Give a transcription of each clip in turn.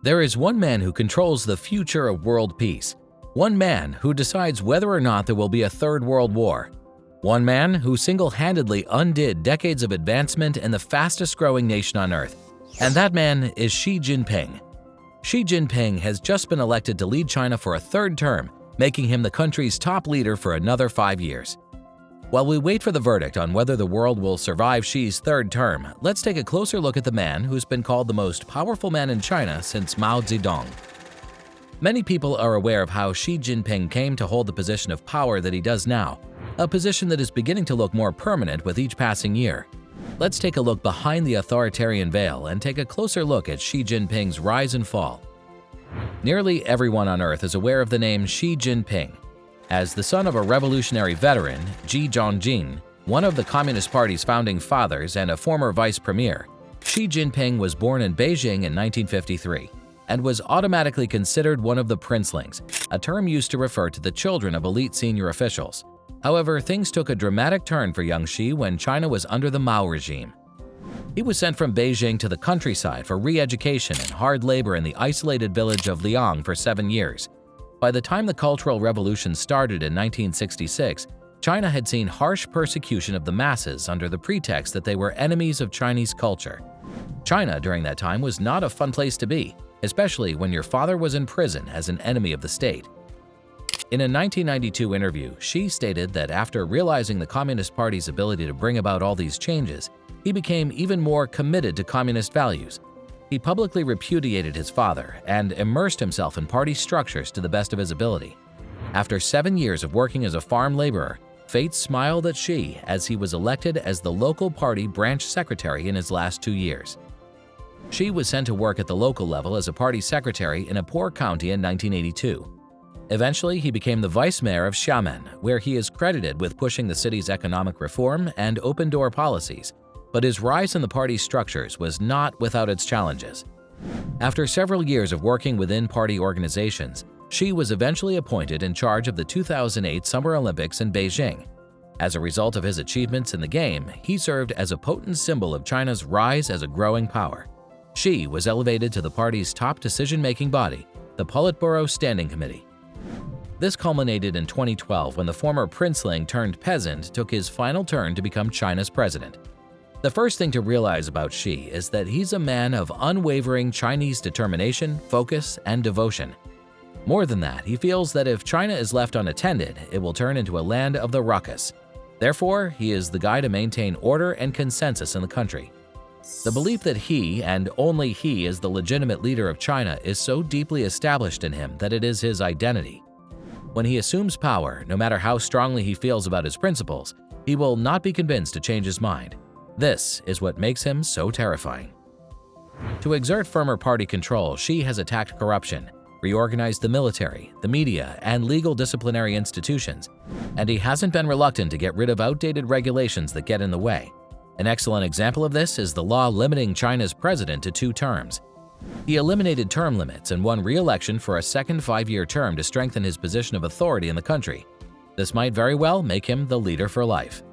There is one man who controls the future of world peace. One man who decides whether or not there will be a third world war. One man who single-handedly undid decades of advancement in the fastest-growing nation on earth. And that man is Xi Jinping. Xi Jinping has just been elected to lead China for a third term, making him the country's top leader for another 5 years. While we wait for the verdict on whether the world will survive Xi's third term, let's take a closer look at the man who's been called the most powerful man in China since Mao Zedong. Many people are aware of how Xi Jinping came to hold the position of power that he does now, a position that is beginning to look more permanent with each passing year. Let's take a look behind the authoritarian veil and take a closer look at Xi Jinping's rise and fall. Nearly everyone on Earth is aware of the name Xi Jinping. As the son of a revolutionary veteran, Xi Jinping, one of the Communist Party's founding fathers and a former vice premier, Xi Jinping was born in Beijing in 1953 and was automatically considered one of the princelings, a term used to refer to the children of elite senior officials. However, things took a dramatic turn for young Xi when China was under the Mao regime. He was sent from Beijing to the countryside for re-education and hard labor in the isolated village of Liang for 7 years. By the time the Cultural Revolution started in 1966, China had seen harsh persecution of the masses under the pretext that they were enemies of Chinese culture. China during that time was not a fun place to be, especially when your father was in prison as an enemy of the state. In a 1992 interview, Xi stated that after realizing the Communist Party's ability to bring about all these changes, he became even more committed to communist values. He publicly repudiated his father and immersed himself in party structures to the best of his ability. After 7 years of working as a farm laborer, fate smiled at Xi as he was elected as the local party branch secretary in his last 2 years. Xi was sent to work at the local level as a party secretary in a poor county in 1982. Eventually, he became the vice mayor of Xiamen, where he is credited with pushing the city's economic reform and open-door policies. But his rise in the party's structures was not without its challenges. After several years of working within party organizations, Xi was eventually appointed in charge of the 2008 Summer Olympics in Beijing. As a result of his achievements in the game, he served as a potent symbol of China's rise as a growing power. Xi was elevated to the party's top decision-making body, the Politburo Standing Committee. This culminated in 2012 when the former princeling turned peasant took his final turn to become China's president. The first thing to realize about Xi is that he's a man of unwavering Chinese determination, focus, and devotion. More than that, he feels that if China is left unattended, it will turn into a land of the ruckus. Therefore, he is the guy to maintain order and consensus in the country. The belief that he, and only he, is the legitimate leader of China is so deeply established in him that it is his identity. When he assumes power, no matter how strongly he feels about his principles, he will not be convinced to change his mind. This is what makes him so terrifying. To exert firmer party control, Xi has attacked corruption, reorganized the military, the media, and legal disciplinary institutions, and he hasn't been reluctant to get rid of outdated regulations that get in the way. An excellent example of this is the law limiting China's president to 2 terms. He eliminated term limits and won re-election for a second 5-year term to strengthen his position of authority in the country. This might very well make him the leader for life.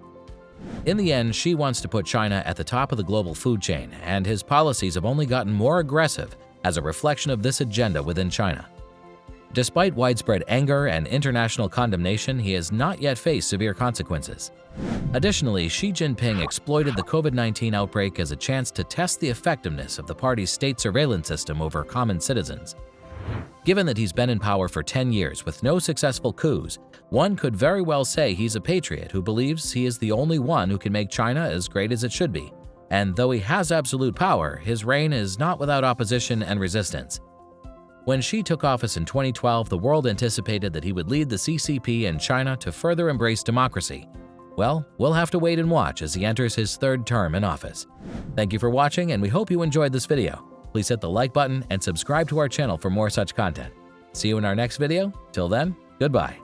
In the end, Xi wants to put China at the top of the global food chain, and his policies have only gotten more aggressive as a reflection of this agenda within China. Despite widespread anger and international condemnation, he has not yet faced severe consequences. Additionally, Xi Jinping exploited the COVID-19 outbreak as a chance to test the effectiveness of the party's state surveillance system over common citizens. Given that he's been in power for 10 years with no successful coups, one could very well say he's a patriot who believes he is the only one who can make China as great as it should be. And though he has absolute power, his reign is not without opposition and resistance. When Xi took office in 2012, the world anticipated that he would lead the CCP and China to further embrace democracy. Well, we'll have to wait and watch as he enters his 3rd term in office. Thank you for watching, and we hope you enjoyed this video. Please hit the like button and subscribe to our channel for more such content. See you in our next video. Till then, goodbye.